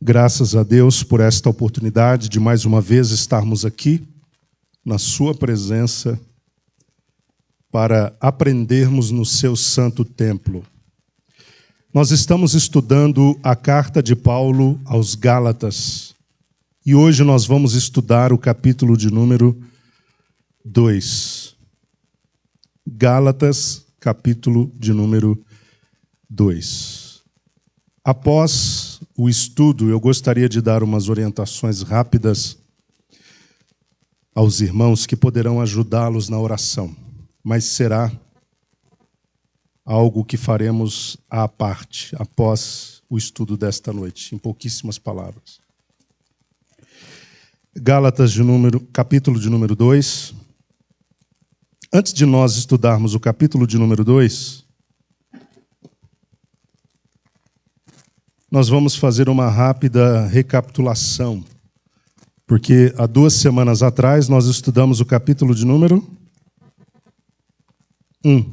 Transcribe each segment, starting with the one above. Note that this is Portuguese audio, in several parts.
Graças a Deus por esta oportunidade de mais uma vez estarmos aqui na sua presença para aprendermos no seu santo templo. Nós estamos estudando a carta de Paulo aos Gálatas e hoje nós vamos estudar o capítulo de número 2. Gálatas, capítulo de número 2. Após o estudo, eu gostaria de dar umas orientações rápidas aos irmãos que poderão ajudá-los na oração, mas será algo que faremos à parte, após o estudo desta noite, em pouquíssimas palavras. Gálatas, capítulo de número 2. Antes de nós estudarmos o capítulo de número 2, nós vamos fazer uma rápida recapitulação, porque há 2 semanas atrás nós estudamos o capítulo de número 1.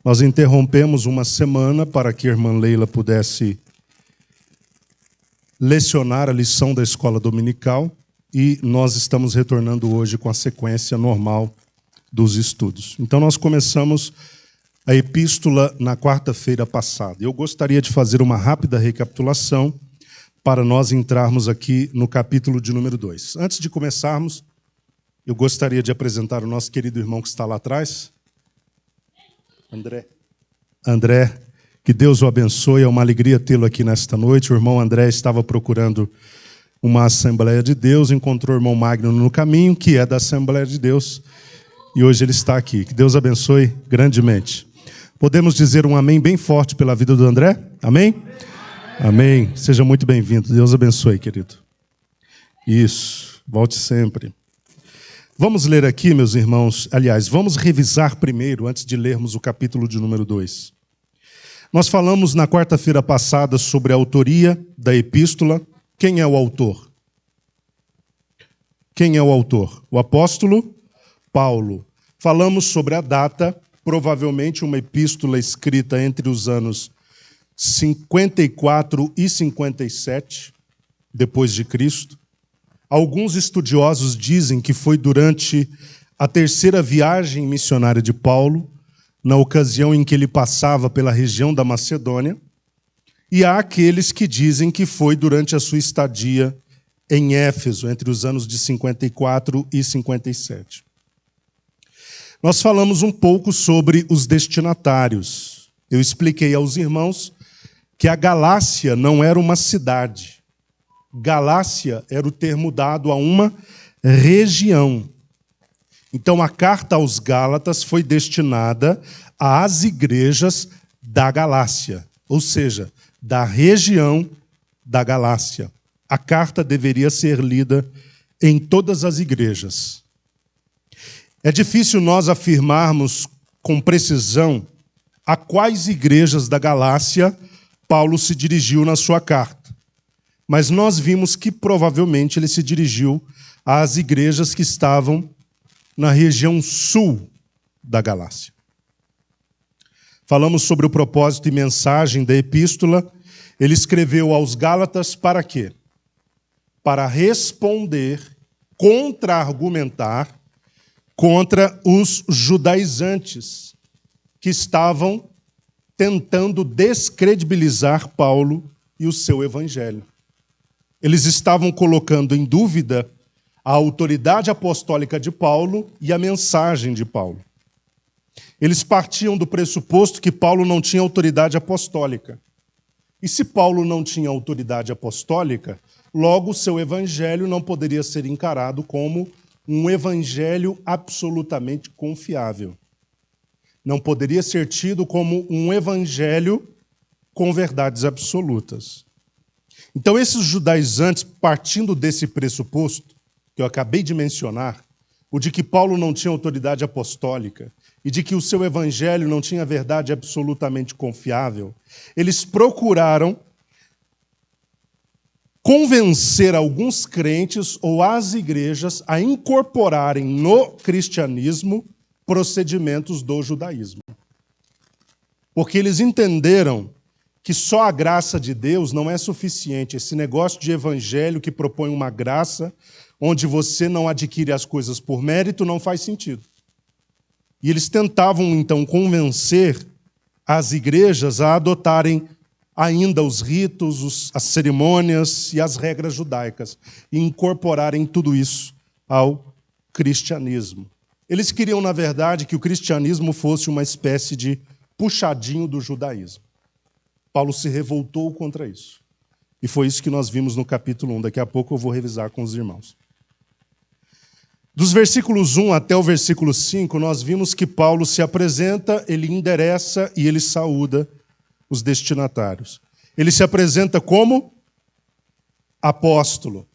Nós interrompemos uma semana para que a irmã Leila pudesse lecionar a lição da escola dominical e nós estamos retornando hoje com a sequência normal dos estudos. Então nós começamos a epístola na quarta-feira passada. Eu gostaria de fazer uma rápida recapitulação para nós entrarmos aqui no capítulo de número 2. Antes de começarmos, eu gostaria de apresentar o nosso querido irmão que está lá atrás. André, que Deus o abençoe, é uma alegria tê-lo aqui nesta noite. O irmão André estava procurando uma Assembleia de Deus, encontrou o irmão Magno no caminho, que é da Assembleia de Deus, e hoje ele está aqui. Que Deus abençoe grandemente. Podemos dizer um amém bem forte pela vida do André? Amém? Amém. Seja muito bem-vindo. Deus abençoe, querido. Isso. Volte sempre. Vamos ler aqui, meus irmãos. Aliás, vamos revisar primeiro, antes de lermos o capítulo de número 2. Nós falamos na quarta-feira passada sobre a autoria da epístola. Quem é o autor? Quem é o autor? O apóstolo Paulo. Falamos sobre a data, provavelmente uma epístola escrita entre os anos 54 e 57 depois de Cristo. Alguns estudiosos dizem que foi durante a 3ª viagem missionária de Paulo, na ocasião em que ele passava pela região da Macedônia, e há aqueles que dizem que foi durante a sua estadia em Éfeso, entre os anos de 54 e 57. Nós falamos um pouco sobre os destinatários. Eu expliquei aos irmãos que a Galácia não era uma cidade. Galácia era o termo dado a uma região. Então, a carta aos Gálatas foi destinada às igrejas da Galácia, ou seja, da região da Galácia. A carta deveria ser lida em todas as igrejas. É difícil nós afirmarmos com precisão a quais igrejas da Galácia Paulo se dirigiu na sua carta. Mas nós vimos que provavelmente ele se dirigiu às igrejas que estavam na região sul da Galácia. Falamos sobre o propósito e mensagem da epístola. Ele escreveu aos Gálatas para quê? Para responder, contra-argumentar contra os judaizantes que estavam tentando descredibilizar Paulo e o seu evangelho. Eles estavam colocando em dúvida a autoridade apostólica de Paulo e a mensagem de Paulo. Eles partiam do pressuposto que Paulo não tinha autoridade apostólica. E se Paulo não tinha autoridade apostólica, logo o seu evangelho não poderia ser encarado como um evangelho absolutamente confiável. Não poderia ser tido como um evangelho com verdades absolutas. Então, esses judaizantes, partindo desse pressuposto, que eu acabei de mencionar, o de que Paulo não tinha autoridade apostólica e de que o seu evangelho não tinha verdade absolutamente confiável, eles procuraram convencer alguns crentes ou as igrejas a incorporarem no cristianismo procedimentos do judaísmo. Porque eles entenderam que só a graça de Deus não é suficiente. Esse negócio de evangelho que propõe uma graça onde você não adquire as coisas por mérito não faz sentido. E eles tentavam, então, convencer as igrejas a adotarem ainda os ritos, as cerimônias e as regras judaicas e incorporarem tudo isso ao cristianismo. Eles queriam, na verdade, que o cristianismo fosse uma espécie de puxadinho do judaísmo. Paulo se revoltou contra isso. E foi isso que nós vimos no capítulo 1. Daqui a pouco eu vou revisar com os irmãos. Dos versículos 1 até o versículo 5, nós vimos que Paulo se apresenta, ele endereça e ele saúda os destinatários. Ele se apresenta como apóstolo.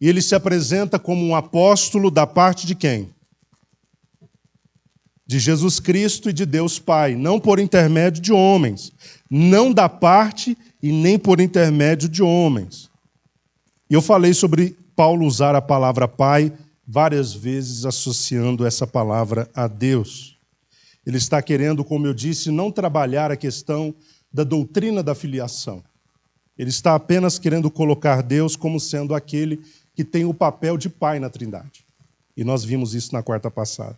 E ele se apresenta como um apóstolo da parte de quem? De Jesus Cristo e de Deus Pai, não por intermédio de homens, não da parte e nem por intermédio de homens. E eu falei sobre Paulo usar a palavra Pai várias vezes associando essa palavra a Deus. Ele está querendo, como eu disse, não trabalhar a questão da doutrina da filiação. Ele está apenas querendo colocar Deus como sendo aquele que tem o papel de Pai na Trindade. E nós vimos isso na quarta passada.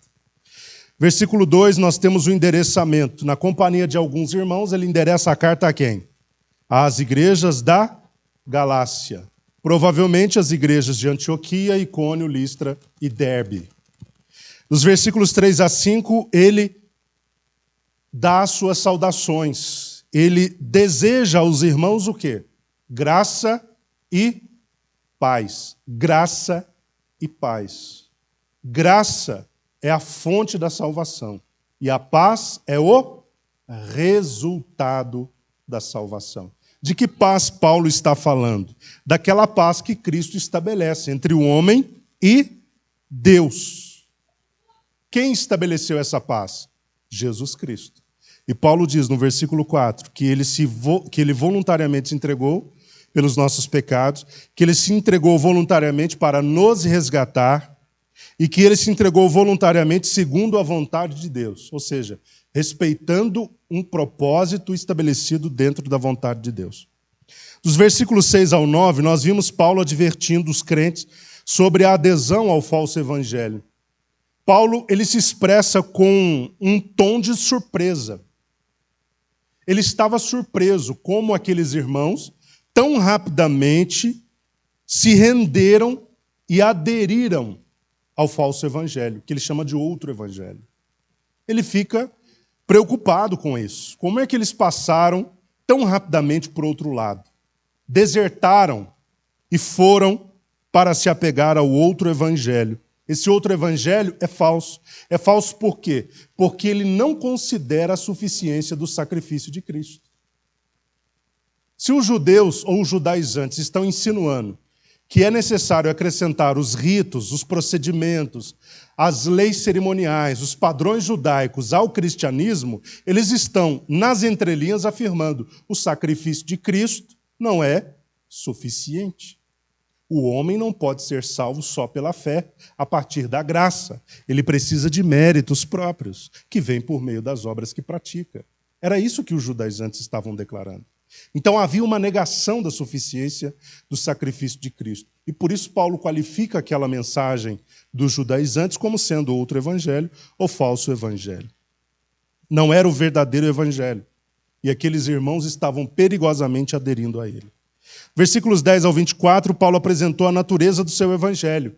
Versículo 2, nós temos o endereçamento. Na companhia de alguns irmãos, ele endereça a carta a quem? Às igrejas da Galácia. Provavelmente as igrejas de Antioquia, Icônio, Listra e Derbe. Nos versículos 3 a 5, ele dá as suas saudações. Ele deseja aos irmãos o quê? Graça e paz. Graça e paz. Graça é a fonte da salvação. E a paz é o resultado da salvação. De que paz Paulo está falando? Daquela paz que Cristo estabelece entre o homem e Deus. Quem estabeleceu essa paz? Jesus Cristo. E Paulo diz no versículo 4 que ele voluntariamente se entregou pelos nossos pecados, que ele se entregou voluntariamente para nos resgatar e que ele se entregou voluntariamente segundo a vontade de Deus, ou seja, respeitando um propósito estabelecido dentro da vontade de Deus. Dos versículos 6 ao 9, nós vimos Paulo advertindo os crentes sobre a adesão ao falso evangelho. Paulo, ele se expressa com um tom de surpresa. Ele estava surpreso como aqueles irmãos tão rapidamente se renderam e aderiram ao falso evangelho, que ele chama de outro evangelho. Ele fica preocupado com isso. Como é que eles passaram tão rapidamente para o outro lado? Desertaram e foram para se apegar ao outro evangelho. Esse outro evangelho é falso. É falso por quê? Porque ele não considera a suficiência do sacrifício de Cristo. Se os judeus ou os judaizantes estão insinuando que é necessário acrescentar os ritos, os procedimentos, as leis cerimoniais, os padrões judaicos ao cristianismo, eles estão, nas entrelinhas, afirmando que o sacrifício de Cristo não é suficiente. O homem não pode ser salvo só pela fé, a partir da graça. Ele precisa de méritos próprios, que vêm por meio das obras que pratica. Era isso que os judaizantes estavam declarando. Então havia uma negação da suficiência do sacrifício de Cristo. E por isso Paulo qualifica aquela mensagem dos judaizantes como sendo outro evangelho ou falso evangelho. Não era o verdadeiro evangelho. E aqueles irmãos estavam perigosamente aderindo a ele. Versículos 10 ao 24, Paulo apresentou a natureza do seu evangelho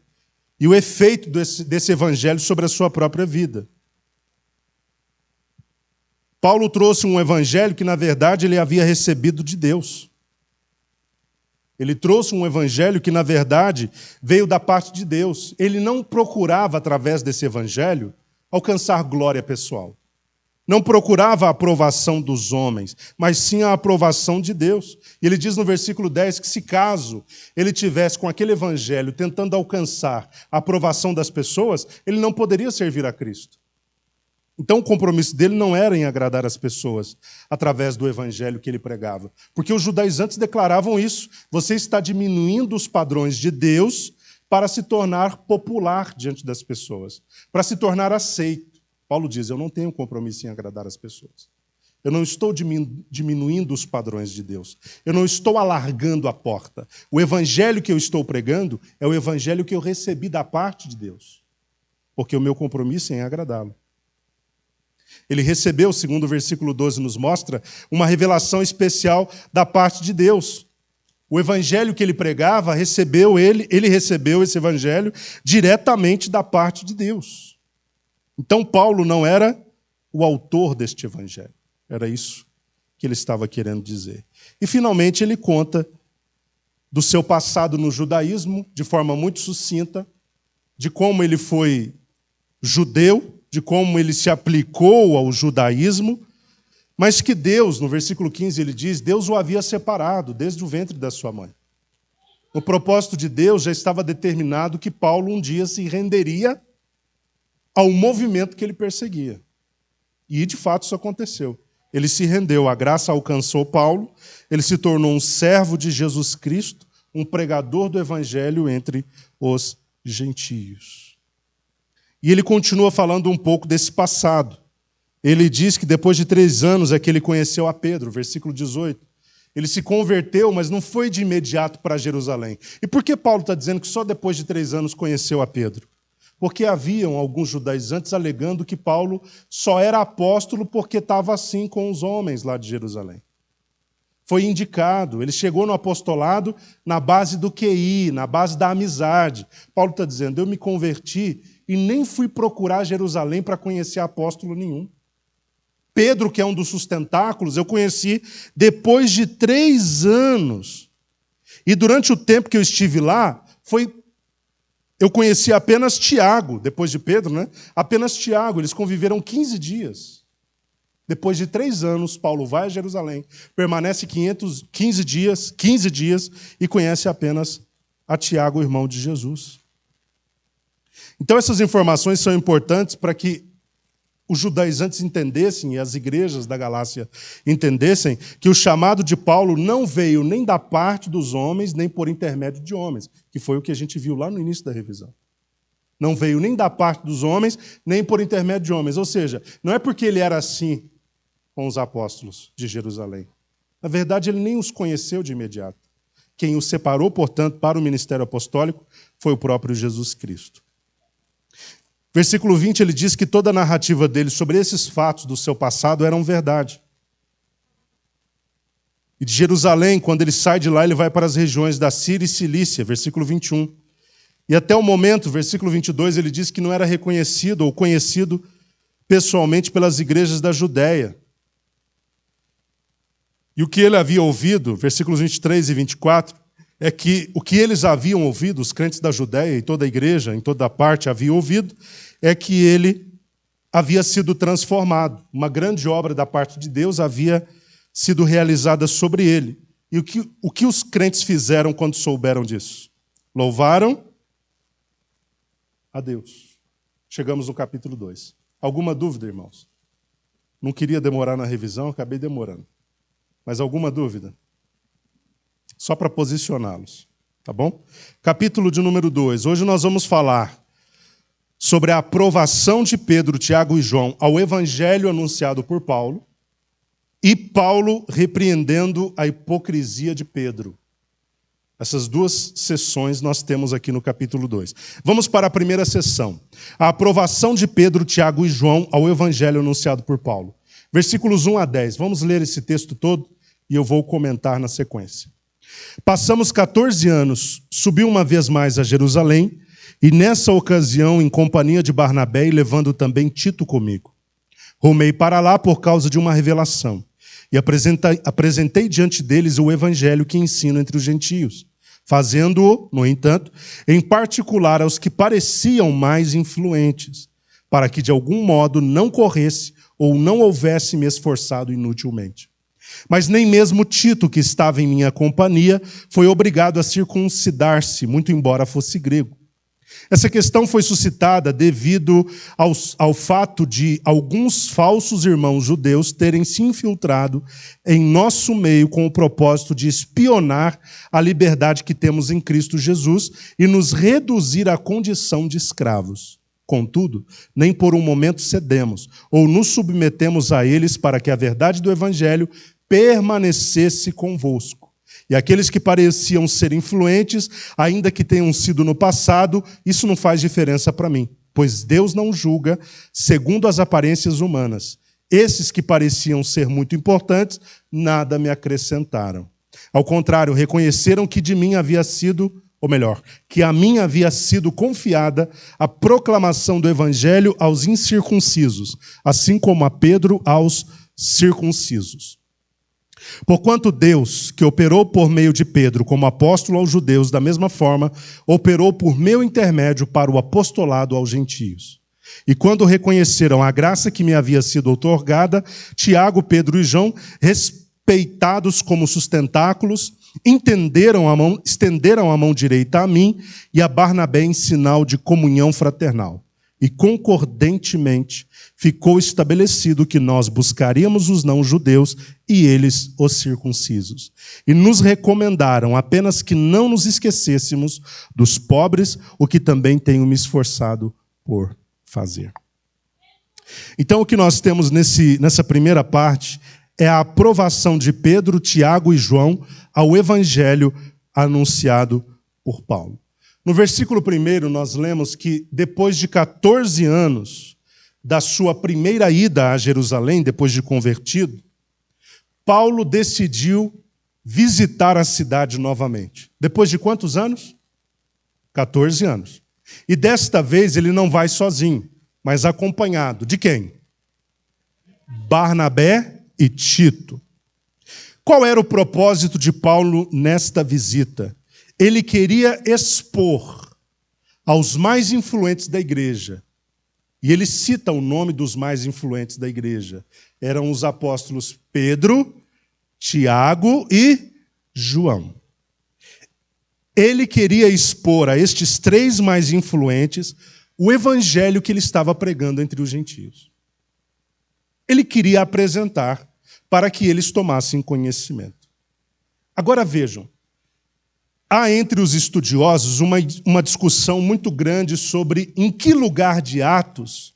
e o efeito desse evangelho sobre a sua própria vida. Paulo trouxe um evangelho que, na verdade, ele havia recebido de Deus. Ele trouxe um evangelho que, na verdade, veio da parte de Deus. Ele não procurava, através desse evangelho, alcançar glória pessoal. Não procurava a aprovação dos homens, mas sim a aprovação de Deus. E ele diz no versículo 10 que, se caso ele tivesse com aquele evangelho tentando alcançar a aprovação das pessoas, ele não poderia servir a Cristo. Então o compromisso dele não era em agradar as pessoas através do evangelho que ele pregava. Porque os judaizantes declaravam isso. Você está diminuindo os padrões de Deus para se tornar popular diante das pessoas, para se tornar aceito. Paulo diz, eu não tenho compromisso em agradar as pessoas. Eu não estou diminuindo os padrões de Deus. Eu não estou alargando a porta. O evangelho que eu estou pregando é o evangelho que eu recebi da parte de Deus. Porque o meu compromisso é em agradá-lo. Ele recebeu, segundo o versículo 12 nos mostra, uma revelação especial da parte de Deus. O evangelho que ele pregava, ele recebeu esse evangelho diretamente da parte de Deus. Então Paulo não era o autor deste evangelho. Era isso que ele estava querendo dizer. E finalmente ele conta do seu passado no judaísmo, de forma muito sucinta, de como ele foi judeu, de como ele se aplicou ao judaísmo, mas que Deus, no versículo 15, ele diz, Deus o havia separado desde o ventre da sua mãe. O propósito de Deus já estava determinado que Paulo um dia se renderia ao movimento que ele perseguia. E, de fato, isso aconteceu. Ele se rendeu, a graça alcançou Paulo, ele se tornou um servo de Jesus Cristo, um pregador do evangelho entre os gentios. E ele continua falando um pouco desse passado. Ele diz que depois de 3 anos é que ele conheceu a Pedro, versículo 18. Ele se converteu, mas não foi de imediato para Jerusalém. E por que Paulo está dizendo que só depois de 3 anos conheceu a Pedro? Porque haviam alguns judaizantes alegando que Paulo só era apóstolo porque estava assim com os homens lá de Jerusalém. Foi indicado, ele chegou no apostolado na base do QI, na base da amizade. Paulo está dizendo, eu me converti e nem fui procurar Jerusalém para conhecer apóstolo nenhum. Pedro, que é um dos sustentáculos, eu conheci depois de 3 anos. E durante o tempo que eu estive lá, eu conheci apenas Tiago, depois de Pedro, né? Apenas Tiago, eles conviveram 15 dias. Depois de 3 anos, Paulo vai a Jerusalém, permanece 15 dias e conhece apenas a Tiago, irmão de Jesus. Então essas informações são importantes para que os judaizantes entendessem, e as igrejas da Galácia entendessem, que o chamado de Paulo não veio nem da parte dos homens, nem por intermédio de homens, que foi o que a gente viu lá no início da revisão. Não veio nem da parte dos homens, nem por intermédio de homens. Ou seja, não é porque ele era assim com os apóstolos de Jerusalém. Na verdade, ele nem os conheceu de imediato. Quem os separou, portanto, para o ministério apostólico foi o próprio Jesus Cristo. Versículo 20, ele diz que toda a narrativa dele sobre esses fatos do seu passado eram verdade. E de Jerusalém, quando ele sai de lá, ele vai para as regiões da Síria e Cilícia, versículo 21. E até o momento, versículo 22, ele diz que não era reconhecido ou conhecido pessoalmente pelas igrejas da Judéia. E o que ele havia ouvido, versículos 23 e 24, é que o que eles haviam ouvido, os crentes da Judéia e toda a igreja, em toda a parte, haviam ouvido, é que ele havia sido transformado. Uma grande obra da parte de Deus havia sido realizada sobre ele. E o que os crentes fizeram quando souberam disso? Louvaram a Deus. Chegamos no capítulo 2. Alguma dúvida, irmãos? Não queria demorar na revisão, acabei demorando. Mas alguma dúvida? Só para posicioná-los, tá bom? Capítulo de número 2. Hoje nós vamos falar sobre a aprovação de Pedro, Tiago e João ao evangelho anunciado por Paulo e Paulo repreendendo a hipocrisia de Pedro. Essas 2 sessões nós temos aqui no capítulo 2. Vamos para a primeira sessão. A aprovação de Pedro, Tiago e João ao evangelho anunciado por Paulo. Versículos 1 a 10. Vamos ler esse texto todo e eu vou comentar na sequência. Passamos 14 anos, subi uma vez mais a Jerusalém, e nessa ocasião, em companhia de Barnabé e levando também Tito comigo. Rumei para lá por causa de uma revelação, e apresentei diante deles o evangelho que ensino entre os gentios, fazendo-o, no entanto, em particular aos que pareciam mais influentes, para que de algum modo não corresse ou não houvesse me esforçado inutilmente. Mas nem mesmo Tito, que estava em minha companhia, foi obrigado a circuncidar-se, muito embora fosse grego. Essa questão foi suscitada devido ao fato de alguns falsos irmãos judeus terem se infiltrado em nosso meio com o propósito de espionar a liberdade que temos em Cristo Jesus e nos reduzir à condição de escravos. Contudo, nem por um momento cedemos, ou nos submetemos a eles para que a verdade do Evangelho permanecesse convosco. E aqueles que pareciam ser influentes, ainda que tenham sido no passado, isso não faz diferença para mim, pois Deus não julga segundo as aparências humanas. Esses que pareciam ser muito importantes, nada me acrescentaram. Ao contrário, reconheceram que de mim havia sido, ou melhor, que a mim havia sido confiada a proclamação do Evangelho aos incircuncisos, assim como a Pedro aos circuncisos. Porquanto Deus, que operou por meio de Pedro como apóstolo aos judeus, da mesma forma, operou por meu intermédio para o apostolado aos gentios. E quando reconheceram a graça que me havia sido outorgada, Tiago, Pedro e João, respeitados como sustentáculos, estenderam a mão direita a mim e a Barnabé em sinal de comunhão fraternal. E concordantemente ficou estabelecido que nós buscaríamos os não-judeus e eles os circuncisos. E nos recomendaram apenas que não nos esquecêssemos dos pobres, o que também tenho me esforçado por fazer. Então, o que nós temos nessa primeira parte é a aprovação de Pedro, Tiago e João ao evangelho anunciado por Paulo. No versículo 1, nós lemos que depois de 14 anos da sua primeira ida a Jerusalém, depois de convertido, Paulo decidiu visitar a cidade novamente. Depois de quantos anos? 14 anos. E desta vez ele não vai sozinho, mas acompanhado de quem? Barnabé e Tito. Qual era o propósito de Paulo nesta visita? Ele queria expor aos mais influentes da igreja. E ele cita o nome dos mais influentes da igreja. Eram os apóstolos Pedro, Tiago e João. Ele queria expor a estes 3 mais influentes o evangelho que ele estava pregando entre os gentios. Ele queria apresentar para que eles tomassem conhecimento. Agora vejam, há entre os estudiosos uma discussão muito grande sobre em que lugar de Atos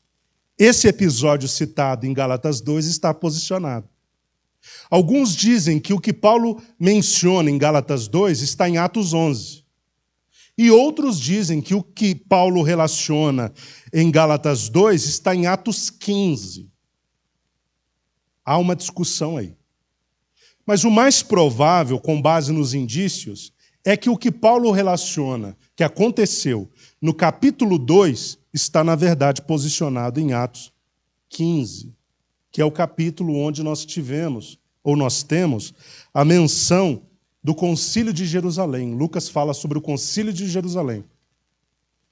esse episódio citado em Gálatas 2 está posicionado. Alguns dizem que o que Paulo menciona em Gálatas 2 está em Atos 11. E outros dizem que o que Paulo relaciona em Gálatas 2 está em Atos 15. Há uma discussão aí. Mas o mais provável, com base nos indícios, é que o que Paulo relaciona, que aconteceu no capítulo 2, está, na verdade, posicionado em Atos 15, que é o capítulo onde nós temos a menção do Concílio de Jerusalém. Lucas fala sobre o Concílio de Jerusalém,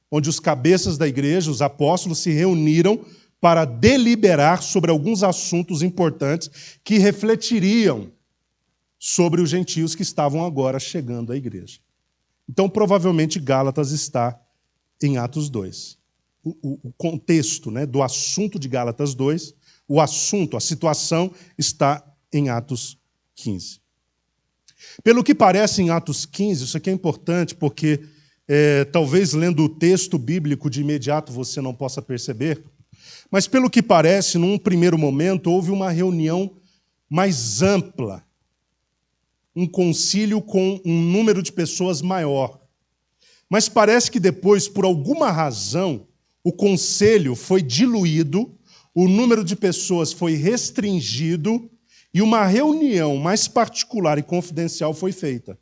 onde os cabeças da igreja, os apóstolos, se reuniram para deliberar sobre alguns assuntos importantes que refletiriam sobre os gentios que estavam agora chegando à igreja. Então, provavelmente, Gálatas está em Atos 2. O contexto, né, do assunto de Gálatas 2, a situação está em Atos 15. Pelo que parece em Atos 15, isso aqui é importante porque talvez lendo o texto bíblico de imediato você não possa perceber, mas pelo que parece, num primeiro momento, houve uma reunião mais ampla, um concílio com um número de pessoas maior. Mas parece que depois, por alguma razão, o conselho foi diluído, o número de pessoas foi restringido e uma reunião mais particular e confidencial foi feita.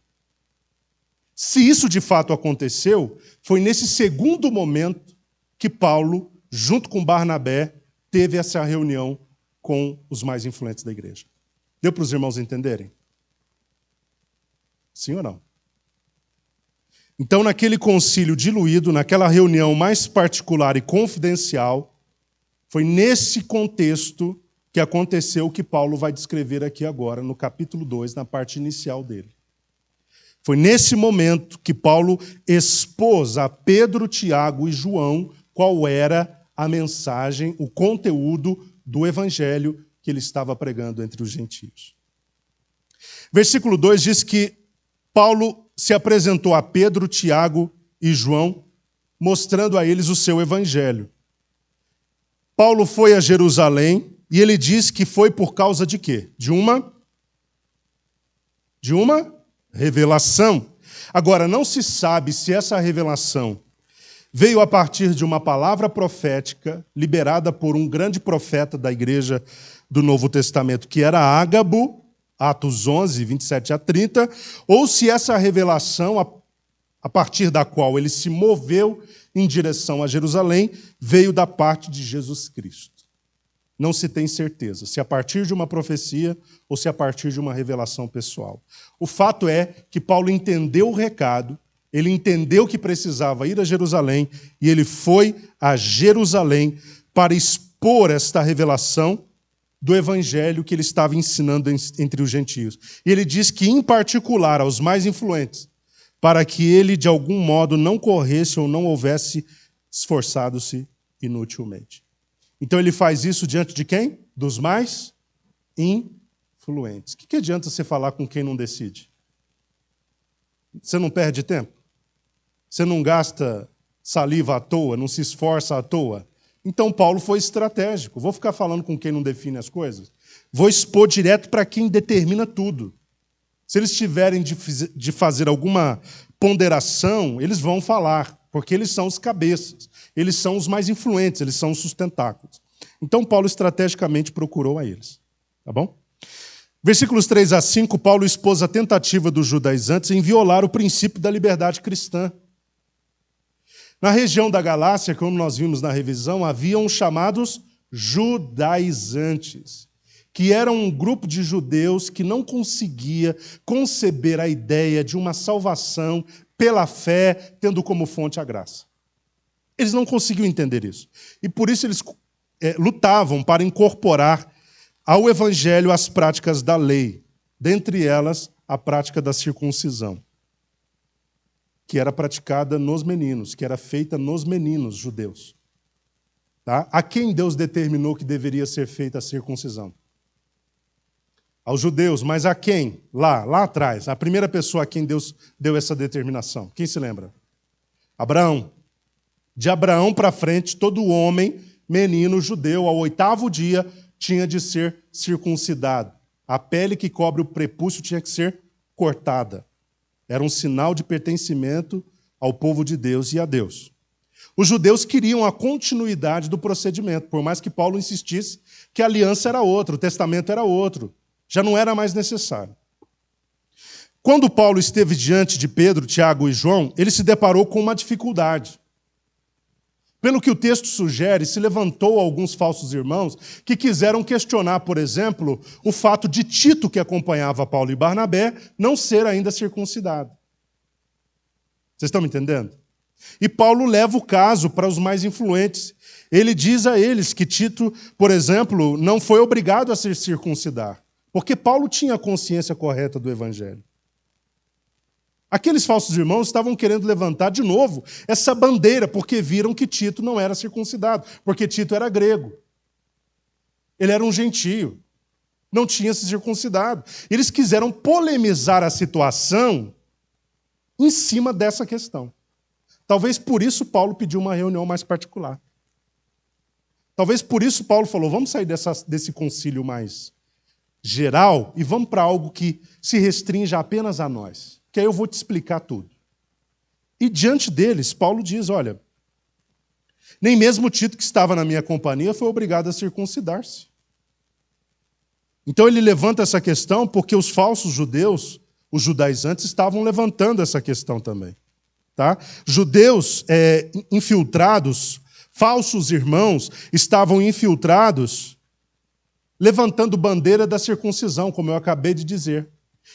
Se isso de fato aconteceu, foi nesse segundo momento que Paulo, junto com Barnabé, teve essa reunião com os mais influentes da igreja. Deu para os irmãos entenderem? Sim ou não? Então, naquele concílio diluído, naquela reunião mais particular e confidencial, foi nesse contexto que aconteceu o que Paulo vai descrever aqui agora, no capítulo 2, na parte inicial dele. Foi nesse momento que Paulo expôs a Pedro, Tiago e João qual era a mensagem, o conteúdo do evangelho que ele estava pregando entre os gentios. Versículo 2 diz que Paulo se apresentou a Pedro, Tiago e João, mostrando a eles o seu evangelho. Paulo foi a Jerusalém e ele diz que foi por causa de quê? De uma revelação. Agora, não se sabe se essa revelação veio a partir de uma palavra profética liberada por um grande profeta da igreja do Novo Testamento, que era Ágabo, Atos 11, 27 a 30, ou se essa revelação, a partir da qual ele se moveu em direção a Jerusalém, veio da parte de Jesus Cristo. Não se tem certeza se a partir de uma profecia ou se a partir de uma revelação pessoal. O fato é que Paulo entendeu o recado, ele entendeu que precisava ir a Jerusalém e ele foi a Jerusalém para expor esta revelação do evangelho que ele estava ensinando entre os gentios. E ele diz que, em particular, aos mais influentes, para que ele, de algum modo, não corresse ou não houvesse esforçado-se inutilmente. Então ele faz isso diante de quem? Dos mais influentes. O que adianta você falar com quem não decide? Você não perde tempo? Você não gasta saliva à toa, não se esforça à toa? Então Paulo foi estratégico. Vou ficar falando com quem não define as coisas? Vou expor direto para quem determina tudo. Se eles tiverem de fazer alguma ponderação, eles vão falar, porque eles são os cabeças, eles são os mais influentes, eles são os sustentáculos. Então Paulo estrategicamente procurou a eles. Tá bom? Versículos 3 a 5, Paulo expôs a tentativa dos judaizantes em violar o princípio da liberdade cristã. Na região da Galácia, como nós vimos na revisão, haviam os chamados judaizantes, que eram um grupo de judeus que não conseguia conceber a ideia de uma salvação pela fé, tendo como fonte a graça. Eles não conseguiam entender isso. E por isso eles lutavam para incorporar ao evangelho as práticas da lei, dentre elas a prática da circuncisão, que era praticada nos meninos, que era feita nos meninos judeus. Tá? A quem Deus determinou que deveria ser feita a circuncisão? Aos judeus, mas a quem? Lá atrás, a primeira pessoa a quem Deus deu essa determinação. Quem se lembra? Abraão. De Abraão para frente, todo homem, menino, judeu, ao 8º dia, tinha de ser circuncidado. A pele que cobre o prepúcio tinha que ser cortada. Era um sinal de pertencimento ao povo de Deus e a Deus. Os judeus queriam a continuidade do procedimento, por mais que Paulo insistisse que a aliança era outra, o testamento era outro. Já não era mais necessário. Quando Paulo esteve diante de Pedro, Tiago e João, ele se deparou com uma dificuldade. Pelo que o texto sugere, se levantou alguns falsos irmãos que quiseram questionar, por exemplo, o fato de Tito, que acompanhava Paulo e Barnabé, não ser ainda circuncidado. Vocês estão me entendendo? E Paulo leva o caso para os mais influentes. Ele diz a eles que Tito, por exemplo, não foi obrigado a se circuncidar, porque Paulo tinha a consciência correta do evangelho. Aqueles falsos irmãos estavam querendo levantar de novo essa bandeira, porque viram que Tito não era circuncidado, porque Tito era grego. Ele era um gentio, não tinha se circuncidado. Eles quiseram polemizar a situação em cima dessa questão. Talvez por isso Paulo pediu uma reunião mais particular. Talvez por isso Paulo falou, vamos sair desse concílio mais geral e vamos para algo que se restrinja apenas a nós. Que aí eu vou te explicar tudo. E diante deles, Paulo diz, olha, nem mesmo Tito, que estava na minha companhia, foi obrigado a circuncidar-se. Então ele levanta essa questão porque os falsos judeus, os judaizantes, estavam levantando essa questão também. Tá? Judeus infiltrados, falsos irmãos, estavam infiltrados, levantando bandeira da circuncisão, como eu acabei de dizer.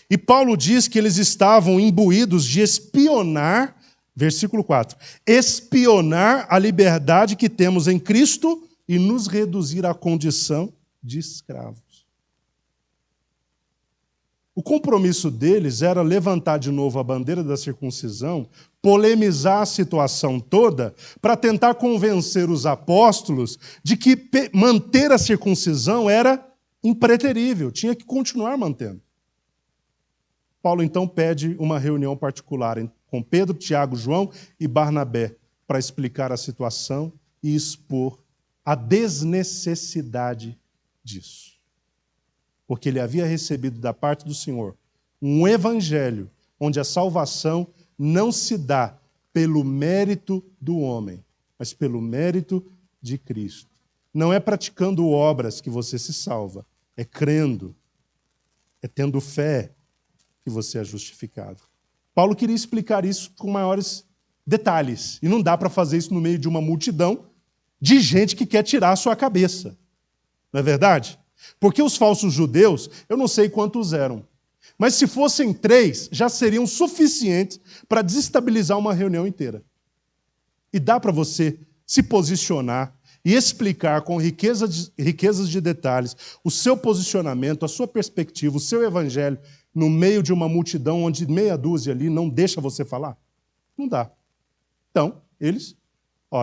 E Paulo diz que eles estavam imbuídos de espionar, versículo 4, espionar a liberdade que temos em Cristo e nos reduzir à condição de escravos. O compromisso deles era levantar de novo a bandeira da circuncisão, polemizar a situação toda, para tentar convencer os apóstolos de que manter a circuncisão era impreterível, tinha que continuar mantendo. Paulo, então, pede uma reunião particular com Pedro, Tiago, João e Barnabé para explicar a situação e expor a desnecessidade disso. Porque ele havia recebido da parte do Senhor um evangelho onde a salvação não se dá pelo mérito do homem, mas pelo mérito de Cristo. Não é praticando obras que você se salva, é crendo, é tendo fé que você é justificado. Paulo queria explicar isso com maiores detalhes, e não dá para fazer isso no meio de uma multidão de gente que quer tirar a sua cabeça. Não é verdade? Porque os falsos judeus, eu não sei quantos eram, mas se fossem 3, já seriam suficientes para desestabilizar uma reunião inteira. E dá para você se posicionar e explicar com riquezas de detalhes o seu posicionamento, a sua perspectiva, o seu evangelho, no meio de uma multidão onde meia dúzia ali não deixa você falar? Não dá. Então, eles,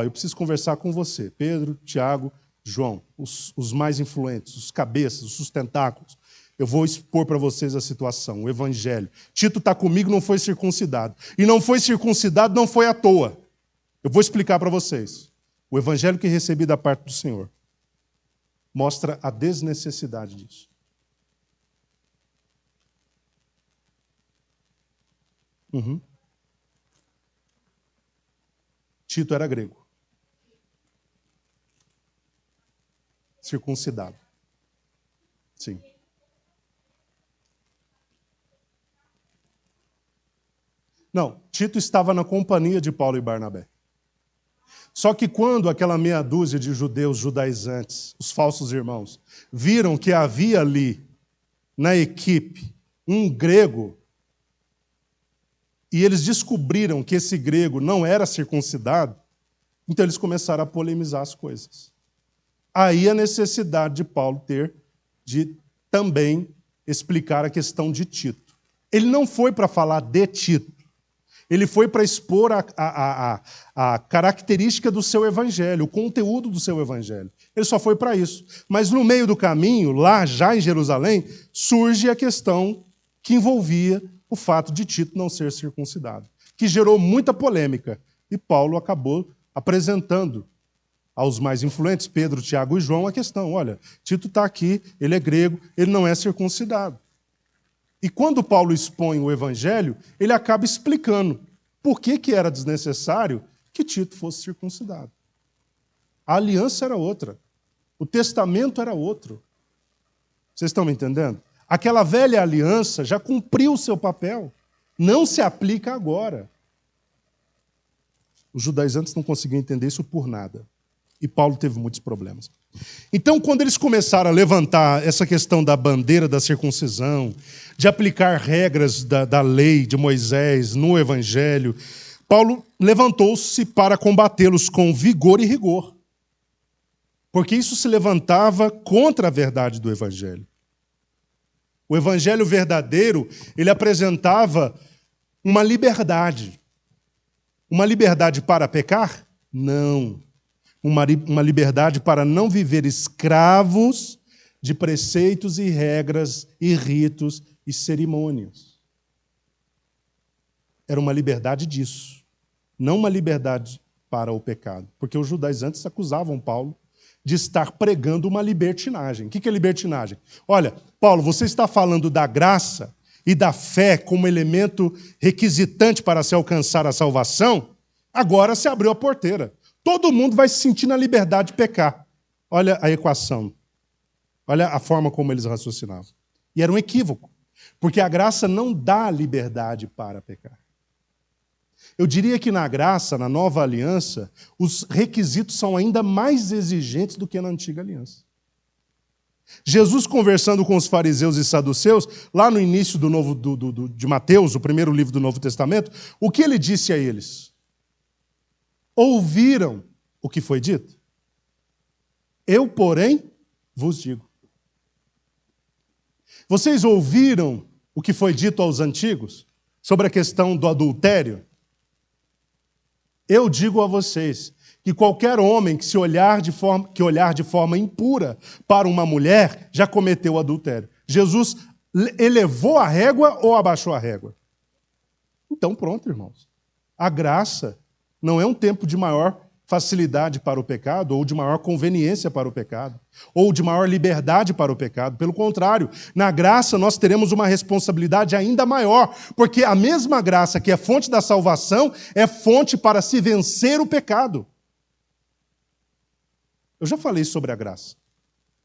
eu preciso conversar com você, Pedro, Tiago, João, os mais influentes, os cabeças, os sustentáculos. Eu vou expor para vocês a situação, o evangelho. Tito está comigo, não foi circuncidado. E não foi circuncidado, não foi à toa. Eu vou explicar para vocês. O evangelho que recebi da parte do Senhor mostra a desnecessidade disso. Tito era grego. Circuncidado. Sim. Não, Tito estava na companhia de Paulo e Barnabé. Só que quando aquela meia dúzia de judeus judaizantes, os falsos irmãos, viram que havia ali, na equipe, um grego, e eles descobriram que esse grego não era circuncidado, então eles começaram a polemizar as coisas. Aí a necessidade de Paulo ter de também explicar a questão de Tito. Ele não foi para falar de Tito, ele foi para expor a característica do seu evangelho, o conteúdo do seu evangelho. Ele só foi para isso. Mas no meio do caminho, lá já em Jerusalém, surge a questão que envolvia o fato de Tito não ser circuncidado, que gerou muita polêmica. E Paulo acabou apresentando aos mais influentes, Pedro, Tiago e João, a questão: olha, Tito está aqui, ele é grego, ele não é circuncidado. E quando Paulo expõe o evangelho, ele acaba explicando por que era desnecessário que Tito fosse circuncidado. A aliança era outra, o testamento era outro. Vocês estão me entendendo? Aquela velha aliança já cumpriu o seu papel, não se aplica agora. Os judaizantes não conseguiam entender isso por nada. E Paulo teve muitos problemas. Então, quando eles começaram a levantar essa questão da bandeira da circuncisão, de aplicar regras da lei de Moisés no evangelho, Paulo levantou-se para combatê-los com vigor e rigor. Porque isso se levantava contra a verdade do evangelho. O evangelho verdadeiro, ele apresentava uma liberdade. Uma liberdade para pecar? Não. Uma liberdade para não viver escravos de preceitos e regras e ritos e cerimônias. Era uma liberdade disso, não uma liberdade para o pecado. Porque os judaizantes acusavam Paulo de estar pregando uma libertinagem. O que é libertinagem? Olha, Paulo, você está falando da graça e da fé como elemento requisitante para se alcançar a salvação, agora se abriu a porteira. Todo mundo vai se sentir na liberdade de pecar. Olha a equação. Olha a forma como eles raciocinavam. E era um equívoco, porque a graça não dá liberdade para pecar. Eu diria que na graça, na nova aliança, os requisitos são ainda mais exigentes do que na antiga aliança. Jesus, conversando com os fariseus e saduceus, lá no início de Mateus, o primeiro livro do Novo Testamento, o que ele disse a eles? Ouviram o que foi dito? Eu, porém, vos digo. Vocês ouviram o que foi dito aos antigos sobre a questão do adultério? Eu digo a vocês que qualquer homem que olhar de forma impura para uma mulher já cometeu adultério. Jesus elevou a régua ou abaixou a régua? Então pronto, irmãos. A graça não é um tempo de maior facilidade para o pecado, ou de maior conveniência para o pecado, ou de maior liberdade para o pecado. Pelo contrário, na graça nós teremos uma responsabilidade ainda maior, porque a mesma graça que é fonte da salvação é fonte para se vencer o pecado. Eu já falei sobre a graça.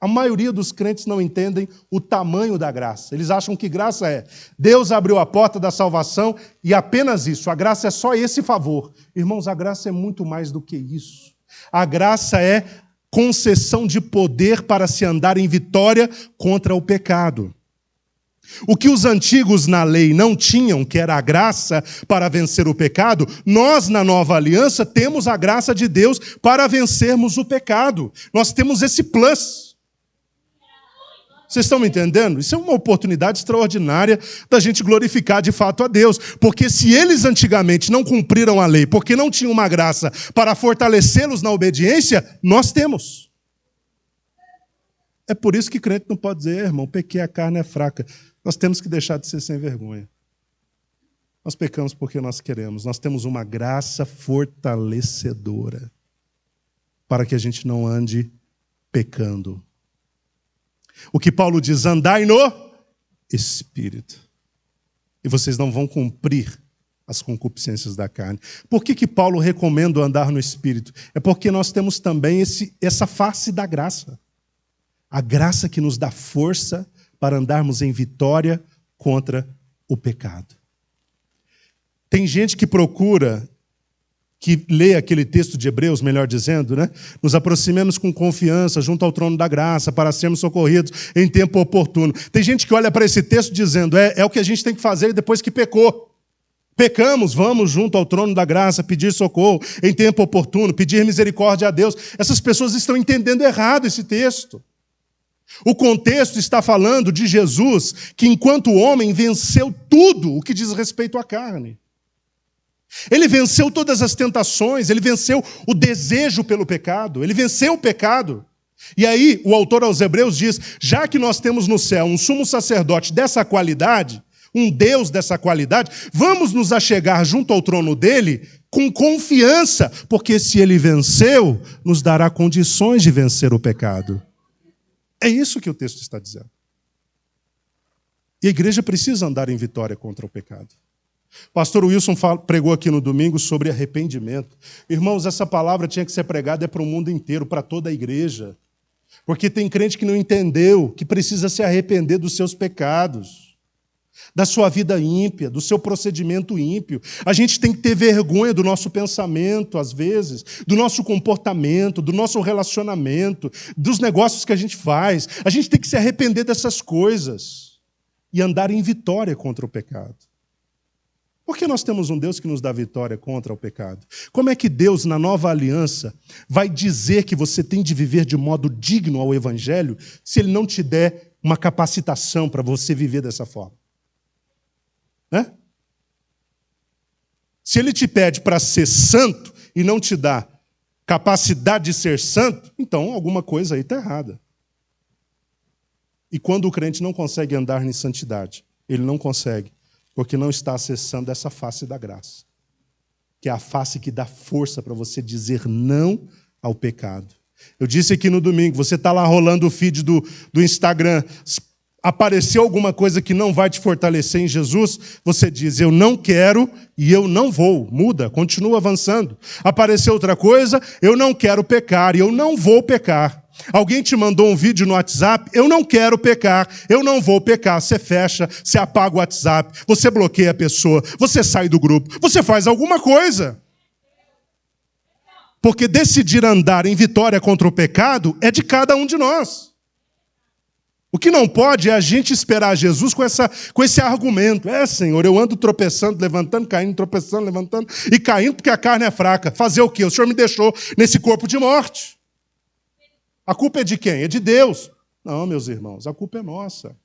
A maioria dos crentes não entendem o tamanho da graça. Eles acham que graça é Deus abriu a porta da salvação e apenas isso. A graça é só esse favor. Irmãos, a graça é muito mais do que isso. A graça é concessão de poder para se andar em vitória contra o pecado. O que os antigos na lei não tinham, que era a graça para vencer o pecado, nós na nova aliança temos a graça de Deus para vencermos o pecado. Nós temos esse plus. Vocês estão me entendendo? Isso é uma oportunidade extraordinária da gente glorificar de fato a Deus. Porque se eles antigamente não cumpriram a lei, porque não tinham uma graça para fortalecê-los na obediência, nós temos. É por isso que crente não pode dizer, irmão, pequei, a carne é fraca. Nós temos que deixar de ser sem vergonha. Nós pecamos porque nós queremos. Nós temos uma graça fortalecedora para que a gente não ande pecando. O que Paulo diz, andai no Espírito. E vocês não vão cumprir as concupiscências da carne. Por que Paulo recomenda andar no Espírito? É porque nós temos também essa face da graça. A graça que nos dá força para andarmos em vitória contra o pecado. Tem gente que procura, que lê aquele texto de Hebreus, melhor dizendo, né? Nos aproximemos com confiança junto ao trono da graça para sermos socorridos em tempo oportuno. Tem gente que olha para esse texto dizendo, é o que a gente tem que fazer depois que pecou. Pecamos, vamos junto ao trono da graça pedir socorro em tempo oportuno, pedir misericórdia a Deus. Essas pessoas estão entendendo errado esse texto. O contexto está falando de Jesus, que enquanto homem venceu tudo o que diz respeito à carne. Ele venceu todas as tentações, ele venceu o desejo pelo pecado, ele venceu o pecado. E aí o autor aos Hebreus diz, já que nós temos no céu um sumo sacerdote dessa qualidade, um Deus dessa qualidade, vamos nos achegar junto ao trono dele com confiança, porque se ele venceu, nos dará condições de vencer o pecado. É isso que o texto está dizendo. E a igreja precisa andar em vitória contra o pecado. Pastor Wilson pregou aqui no domingo sobre arrependimento. Irmãos, essa palavra tinha que ser pregada para o mundo inteiro, para toda a igreja. Porque tem crente que não entendeu, que precisa se arrepender dos seus pecados, da sua vida ímpia, do seu procedimento ímpio. A gente tem que ter vergonha do nosso pensamento, às vezes, do nosso comportamento, do nosso relacionamento, dos negócios que a gente faz. A gente tem que se arrepender dessas coisas e andar em vitória contra o pecado. Porque nós temos um Deus que nos dá vitória contra o pecado. Como é que Deus, na nova aliança, vai dizer que você tem de viver de modo digno ao Evangelho se Ele não te der uma capacitação para você viver dessa forma? Né? Se Ele te pede para ser santo e não te dá capacidade de ser santo, então alguma coisa aí está errada. E quando o crente não consegue andar em santidade, ele não consegue, porque não está acessando essa face da graça, que é a face que dá força para você dizer não ao pecado. Eu disse aqui no domingo, você está lá rolando o feed do Instagram, apareceu alguma coisa que não vai te fortalecer em Jesus, você diz, eu não quero e eu não vou. Muda, continua avançando. Apareceu outra coisa, eu não quero pecar e eu não vou pecar. Alguém te mandou um vídeo no WhatsApp, eu não quero pecar, eu não vou pecar. Você fecha, você apaga o WhatsApp, você bloqueia a pessoa, você sai do grupo, você faz alguma coisa. Porque decidir andar em vitória contra o pecado é de cada um de nós. O que não pode é a gente esperar Jesus com esse argumento. Senhor, eu ando tropeçando, levantando, caindo, tropeçando, levantando e caindo porque a carne é fraca. Fazer o quê? O Senhor me deixou nesse corpo de morte. A culpa é de quem? É de Deus. Não, meus irmãos, a culpa é nossa.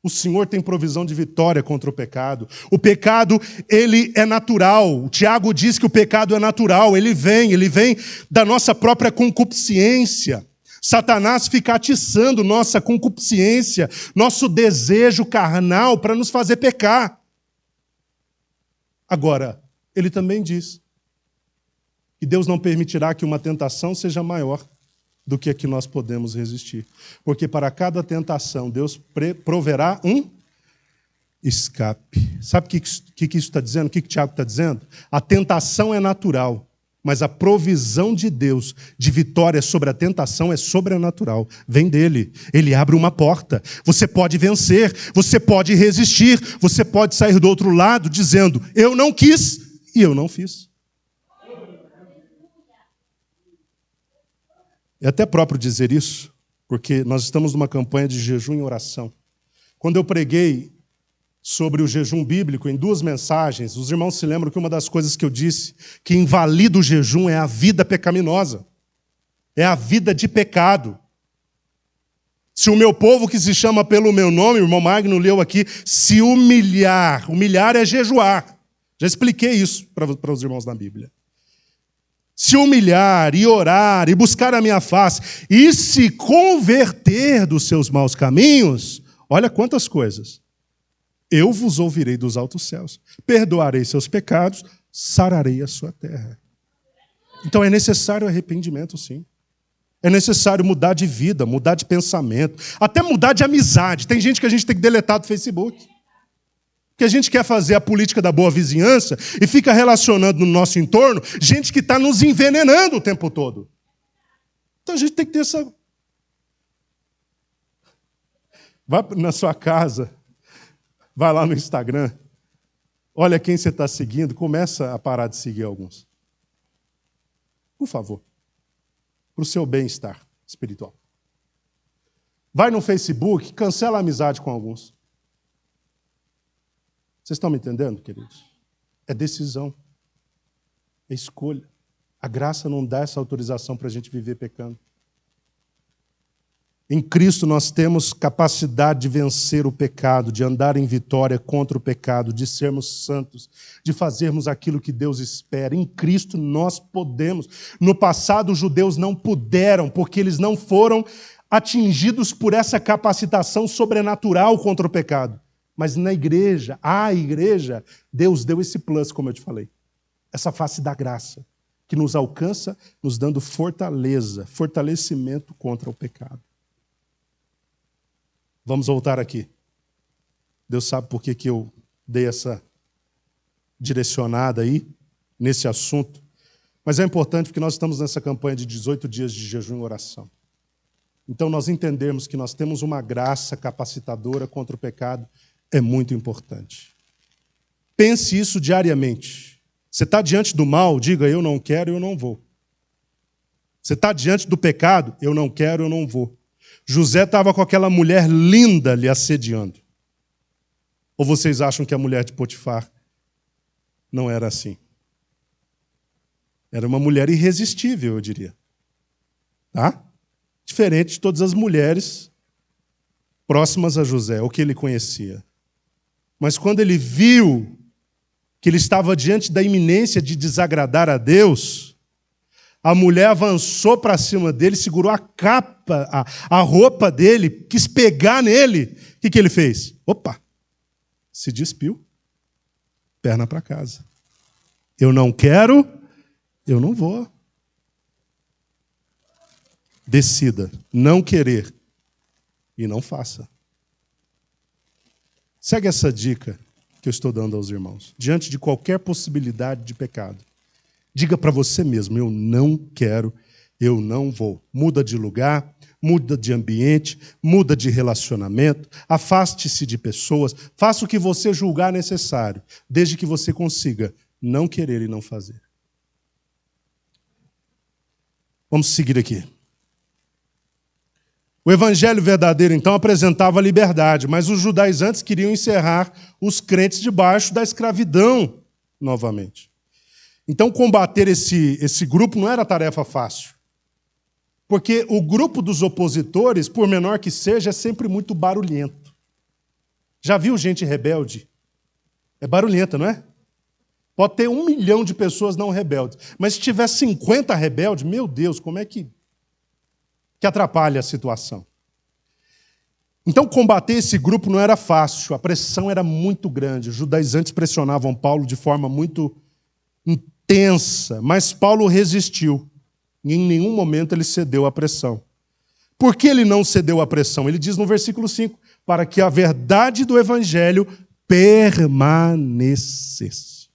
O Senhor tem provisão de vitória contra o pecado. O pecado, ele é natural. O Tiago diz que o pecado é natural. Ele vem da nossa própria concupiscência. Satanás fica atiçando nossa concupiscência, nosso desejo carnal para nos fazer pecar. Agora, ele também diz E Deus não permitirá que uma tentação seja maior do que a que nós podemos resistir. Porque para cada tentação, Deus proverá um escape. Sabe o que isso está dizendo? O que Tiago está dizendo? A tentação é natural, mas a provisão de Deus de vitória sobre a tentação é sobrenatural. Vem dele. Ele abre uma porta. Você pode vencer, você pode resistir, você pode sair do outro lado dizendo, eu não quis e eu não fiz. É até próprio dizer isso, porque nós estamos numa campanha de jejum e oração. Quando eu preguei sobre o jejum bíblico em 2 mensagens, os irmãos se lembram que uma das coisas que eu disse, que invalida o jejum é a vida pecaminosa, é a vida de pecado. Se o meu povo que se chama pelo meu nome, o irmão Magno leu aqui, se humilhar é jejuar. Já expliquei isso para os irmãos na Bíblia. Se humilhar e orar e buscar a minha face e se converter dos seus maus caminhos, olha quantas coisas. Eu vos ouvirei dos altos céus, perdoarei seus pecados, sararei a sua terra. Então é necessário arrependimento, sim. É necessário mudar de vida, mudar de pensamento, até mudar de amizade. Tem gente que a gente tem que deletar do Facebook. Porque a gente quer fazer a política da boa vizinhança e fica relacionando no nosso entorno gente que está nos envenenando o tempo todo. Então a gente tem que ter essa... Vai na sua casa, vai lá no Instagram, olha quem você está seguindo, começa a parar de seguir alguns. Por favor. Para o seu bem-estar espiritual. Vai no Facebook, cancela a amizade com alguns. Vocês estão me entendendo, queridos? É decisão. É escolha. A graça não dá essa autorização para a gente viver pecando. Em Cristo nós temos capacidade de vencer o pecado, de andar em vitória contra o pecado, de sermos santos, de fazermos aquilo que Deus espera. Em Cristo nós podemos. No passado os judeus não puderam, porque eles não foram atingidos por essa capacitação sobrenatural contra o pecado. Mas na igreja, a igreja, Deus deu esse plus, como eu te falei. Essa face da graça, que nos alcança, nos dando fortaleza, fortalecimento contra o pecado. Vamos voltar aqui. Deus sabe por que eu dei essa direcionada aí, nesse assunto. Mas é importante porque nós estamos nessa campanha de 18 dias de jejum e oração. Então nós entendemos que nós temos uma graça capacitadora contra o pecado, é muito importante. Pense isso diariamente. Você está diante do mal, diga, eu não quero, eu não vou. Você está diante do pecado, eu não quero, eu não vou. José estava com aquela mulher linda lhe assediando. Ou vocês acham que a mulher de Potifar não era assim? Era uma mulher irresistível, eu diria. Tá? Diferente de todas as mulheres próximas a José, o que ele conhecia. Mas quando ele viu que ele estava diante da iminência de desagradar a Deus, a mulher avançou para cima dele, segurou a capa, a roupa dele, quis pegar nele. O que ele fez? Opa! Se despiu. Perna para casa. Eu não quero, eu não vou. Decida não querer e não faça. Segue essa dica que eu estou dando aos irmãos. Diante de qualquer possibilidade de pecado, diga para você mesmo, eu não quero, eu não vou. Muda de lugar, muda de ambiente, muda de relacionamento, afaste-se de pessoas, faça o que você julgar necessário, desde que você consiga não querer e não fazer. Vamos seguir aqui. O evangelho verdadeiro, então, apresentava a liberdade, mas os judaizantes queriam encerrar os crentes debaixo da escravidão novamente. Então, combater esse grupo não era tarefa fácil. Porque o grupo dos opositores, por menor que seja, é sempre muito barulhento. Já viu gente rebelde? É barulhenta, não é? Pode ter 1 milhão de pessoas não rebeldes. Mas se tiver 50 rebeldes, meu Deus, como é que atrapalha a situação? Então, combater esse grupo não era fácil. A pressão era muito grande. Os judaizantes pressionavam Paulo de forma muito intensa tensa, mas Paulo resistiu. E em nenhum momento ele cedeu à pressão. Por que ele não cedeu à pressão? Ele diz no versículo 5, para que a verdade do evangelho permanecesse.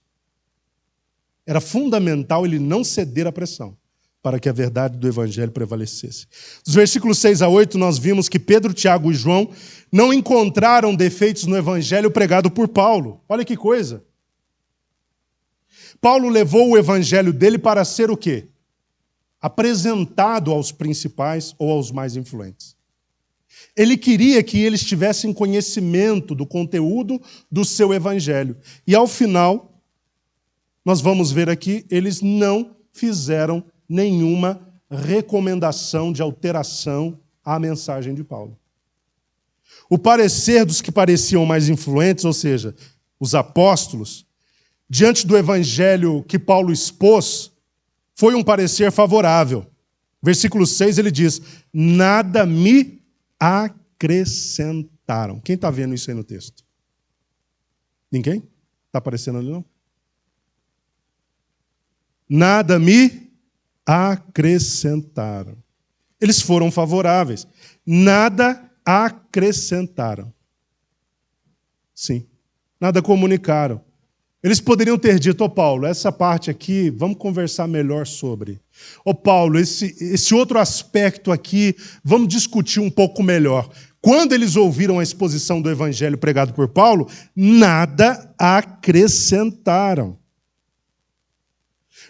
Era fundamental ele não ceder à pressão, para que a verdade do evangelho prevalecesse. Dos versículos 6 a 8, nós vimos que Pedro, Tiago e João não encontraram defeitos no evangelho pregado por Paulo. Olha que coisa. Paulo levou o evangelho dele para ser o quê? Apresentado aos principais ou aos mais influentes. Ele queria que eles tivessem conhecimento do conteúdo do seu evangelho. E ao final, nós vamos ver aqui, eles não fizeram nenhuma recomendação de alteração à mensagem de Paulo. O parecer dos que pareciam mais influentes, ou seja, os apóstolos, diante do evangelho que Paulo expôs, foi um parecer favorável. Versículo 6 ele diz, nada me acrescentaram. Quem está vendo isso aí no texto? Ninguém? Está aparecendo ali não? Nada me acrescentaram. Eles foram favoráveis. Nada acrescentaram. Sim. Nada comunicaram. Eles poderiam ter dito, Paulo, essa parte aqui, vamos conversar melhor sobre. Paulo, esse outro aspecto aqui, vamos discutir um pouco melhor. Quando eles ouviram a exposição do evangelho pregado por Paulo, nada acrescentaram.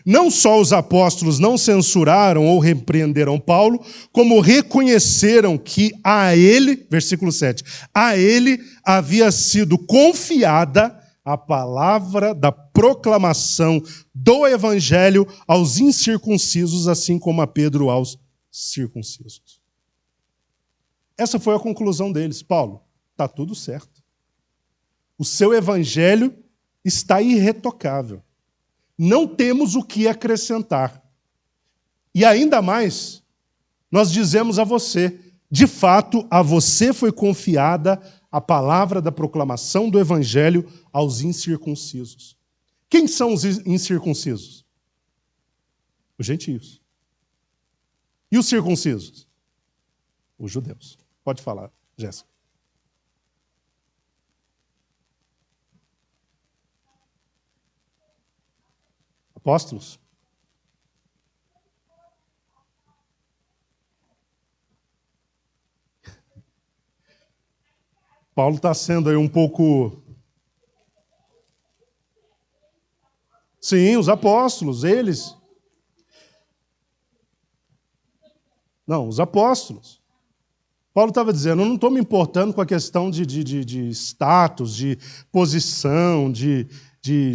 Não só os apóstolos não censuraram ou repreenderam Paulo, como reconheceram que a ele, versículo 7, a ele havia sido confiada a palavra da proclamação do evangelho aos incircuncisos, assim como a Pedro aos circuncisos. Essa foi a conclusão deles. Paulo, está tudo certo. O seu evangelho está irretocável. Não temos o que acrescentar. E ainda mais, nós dizemos a você, de fato, a você foi confiada a palavra da proclamação do evangelho aos incircuncisos. Quem são os incircuncisos? Os gentios. E os circuncisos? Os judeus. Pode falar, Jéssica. Apóstolos? Paulo está sendo aí um pouco... Sim, os apóstolos, eles. Não, os apóstolos. Paulo estava dizendo, eu não estou me importando com a questão de status, de posição, de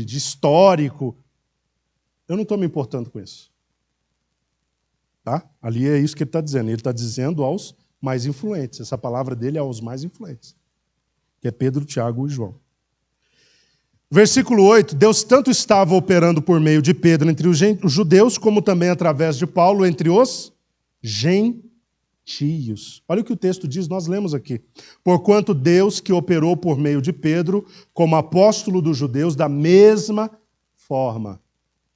histórico. Eu não estou me importando com isso. Tá? Ali é isso que ele está dizendo. Ele está dizendo aos mais influentes. Essa palavra dele é aos mais influentes. Que é Pedro, Tiago e João. Versículo 8, Deus tanto estava operando por meio de Pedro entre os judeus, como também através de Paulo entre os gentios. Olha o que o texto diz, nós lemos aqui. Porquanto Deus que operou por meio de Pedro, como apóstolo dos judeus, da mesma forma,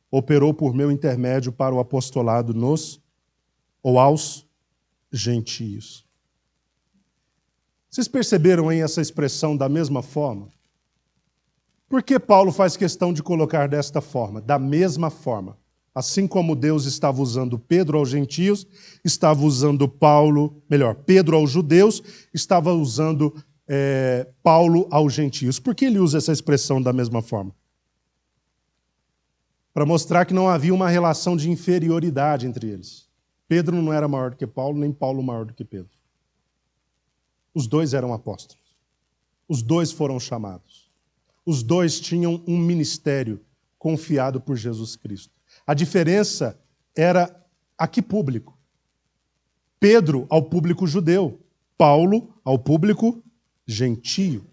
operou por meu intermédio para o apostolado nos ou aos gentios. Vocês perceberam aí essa expressão da mesma forma? Por que Paulo faz questão de colocar desta forma? Da mesma forma. Assim como Deus estava usando Pedro aos gentios, estava usando Pedro aos judeus, estava usando Paulo aos gentios. Por que ele usa essa expressão da mesma forma? Para mostrar que não havia uma relação de inferioridade entre eles. Pedro não era maior do que Paulo, nem Paulo maior do que Pedro. Os dois eram apóstolos. Os dois foram chamados. Os dois tinham um ministério confiado por Jesus Cristo. A diferença era a que público? Pedro ao público judeu, Paulo ao público gentio.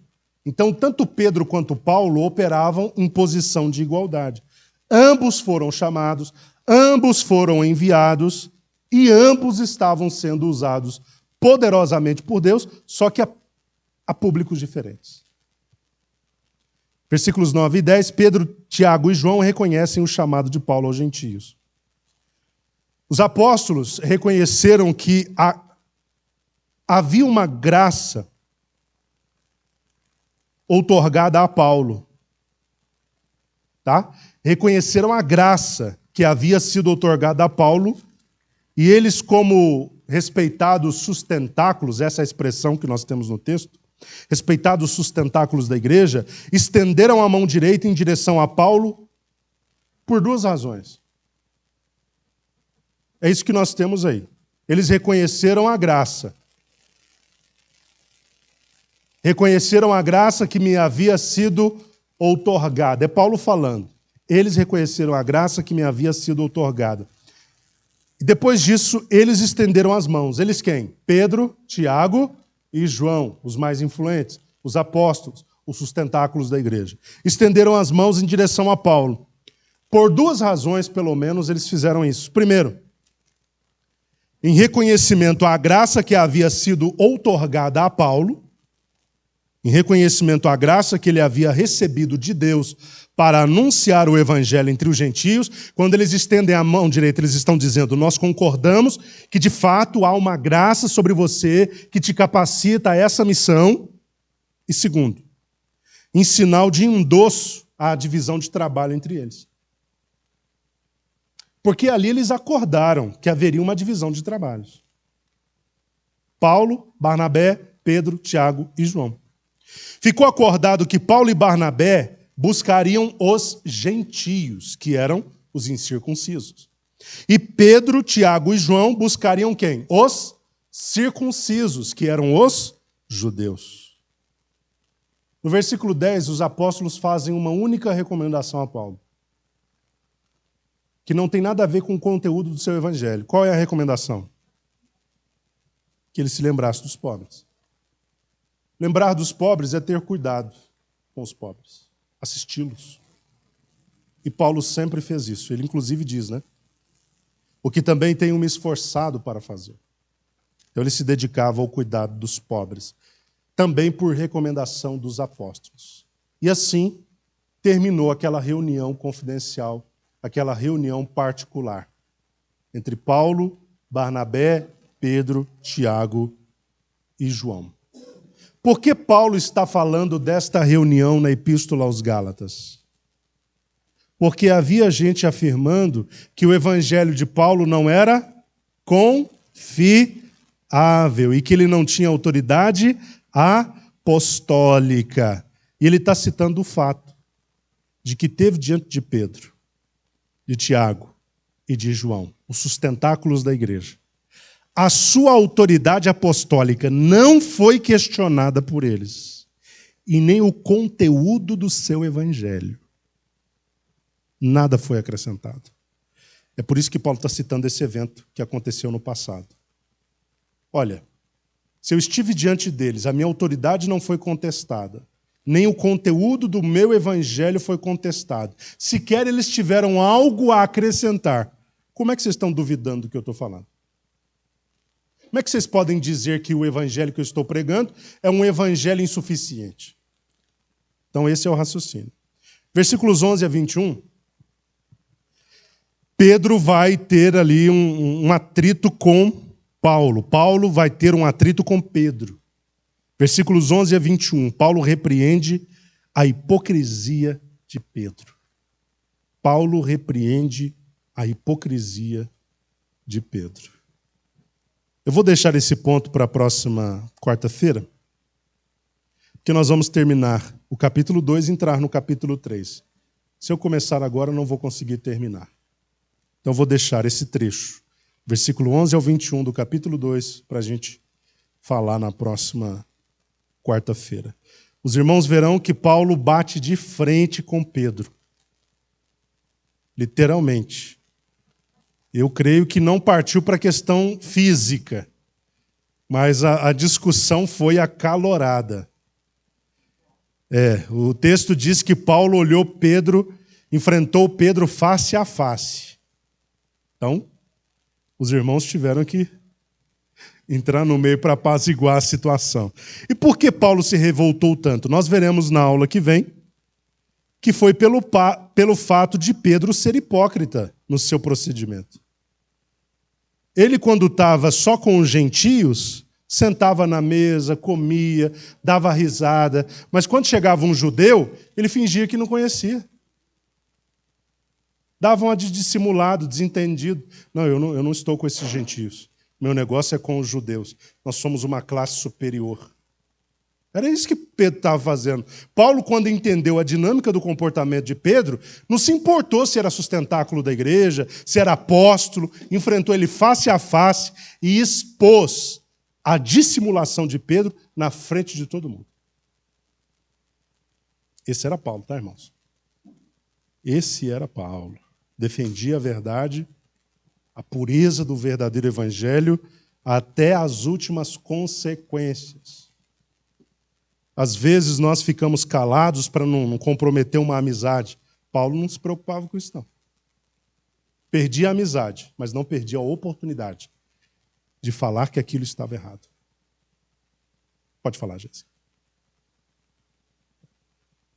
Então, tanto Pedro quanto Paulo operavam em posição de igualdade. Ambos foram chamados, ambos foram enviados e ambos estavam sendo usados poderosamente por Deus, só que a públicos diferentes. Versículos 9 e 10, Pedro, Tiago e João reconhecem o chamado de Paulo aos gentios. Os apóstolos reconheceram que havia uma graça outorgada a Paulo. Tá? Reconheceram a graça que havia sido outorgada a Paulo, e eles, como respeitados sustentáculos, essa é a expressão que nós temos no texto, respeitados sustentáculos da igreja, estenderam a mão direita em direção a Paulo por duas razões. É isso que nós temos aí. Eles reconheceram a graça. Reconheceram a graça que me havia sido outorgada. É Paulo falando. Eles reconheceram a graça que me havia sido outorgada. E depois disso, eles estenderam as mãos. Eles quem? Pedro, Tiago e João, os mais influentes, os apóstolos, os sustentáculos da igreja. Estenderam as mãos em direção a Paulo. Por duas razões, pelo menos, eles fizeram isso. Primeiro, em reconhecimento à graça que havia sido outorgada a Paulo, em reconhecimento à graça que ele havia recebido de Deus para anunciar o evangelho entre os gentios, quando eles estendem a mão direita, eles estão dizendo: nós concordamos que de fato há uma graça sobre você que te capacita a essa missão. E segundo, em sinal de endosso à divisão de trabalho entre eles. Porque ali eles acordaram que haveria uma divisão de trabalhos. Paulo, Barnabé, Pedro, Tiago e João. Ficou acordado que Paulo e Barnabé buscariam os gentios, que eram os incircuncisos. E Pedro, Tiago e João buscariam quem? Os circuncisos, que eram os judeus. No versículo 10, os apóstolos fazem uma única recomendação a Paulo, que não tem nada a ver com o conteúdo do seu evangelho. Qual é a recomendação? Que ele se lembrasse dos pobres. Lembrar dos pobres é ter cuidado com os pobres, assisti-los. E Paulo sempre fez isso. Ele inclusive diz, né? O que também tenho me esforçado para fazer. Então ele se dedicava ao cuidado dos pobres, também por recomendação dos apóstolos. E assim terminou aquela reunião confidencial, aquela reunião particular entre Paulo, Barnabé, Pedro, Tiago e João. Por que Paulo está falando desta reunião na Epístola aos Gálatas? Porque havia gente afirmando que o evangelho de Paulo não era confiável e que ele não tinha autoridade apostólica. E ele está citando o fato de que teve diante de Pedro, de Tiago e de João, os sustentáculos da igreja. A sua autoridade apostólica não foi questionada por eles, e nem o conteúdo do seu evangelho. Nada foi acrescentado. É por isso que Paulo está citando esse evento que aconteceu no passado. Olha, se eu estive diante deles, a minha autoridade não foi contestada, nem o conteúdo do meu evangelho foi contestado. Sequer eles tiveram algo a acrescentar. Como é que vocês estão duvidando do que eu estou falando? Como é que vocês podem dizer que o evangelho que eu estou pregando é um evangelho insuficiente? Então esse é o raciocínio. Versículos 11 a 21, Pedro vai ter ali um atrito com Paulo. Paulo vai ter um atrito com Pedro. Versículos 11 a 21, Paulo repreende a hipocrisia de Pedro. Paulo repreende a hipocrisia de Pedro. Eu vou deixar esse ponto para a próxima quarta-feira, porque nós vamos terminar o capítulo 2 e entrar no capítulo 3. Se eu começar agora, eu não vou conseguir terminar. Então, eu vou deixar esse trecho, versículo 11 ao 21 do capítulo 2, para a gente falar na próxima quarta-feira. Os irmãos verão que Paulo bate de frente com Pedro. Literalmente. Eu creio que não partiu para a questão física, mas a discussão foi acalorada. O texto diz que Paulo olhou Pedro, enfrentou Pedro face a face. Então, os irmãos tiveram que entrar no meio para apaziguar a situação. E por que Paulo se revoltou tanto? Nós veremos na aula que vem, que foi pelo fato de Pedro ser hipócrita no seu procedimento. Ele, quando estava só com os gentios, sentava na mesa, comia, dava risada, mas quando chegava um judeu, ele fingia que não conhecia. Dava uma de dissimulado, desentendido. Não, eu não estou com esses gentios. Meu negócio é com os judeus. Nós somos uma classe superior. Era isso que Pedro estava fazendo. Paulo, quando entendeu a dinâmica do comportamento de Pedro, não se importou se era sustentáculo da igreja, se era apóstolo, enfrentou ele face a face e expôs a dissimulação de Pedro na frente de todo mundo. Esse era Paulo, tá, irmãos? Esse era Paulo. Defendia a verdade, a pureza do verdadeiro evangelho, até as últimas consequências. Às vezes nós ficamos calados para não comprometer uma amizade. Paulo não se preocupava com isso, não. Perdia a amizade, mas não perdia a oportunidade de falar que aquilo estava errado. Pode falar, Jéssica.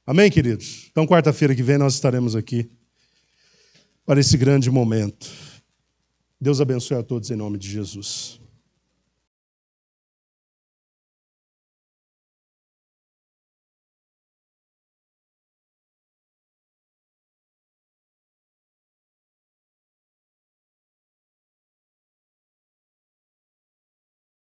Amém, queridos? Então, quarta-feira que vem nós estaremos aqui para esse grande momento. Deus abençoe a todos em nome de Jesus.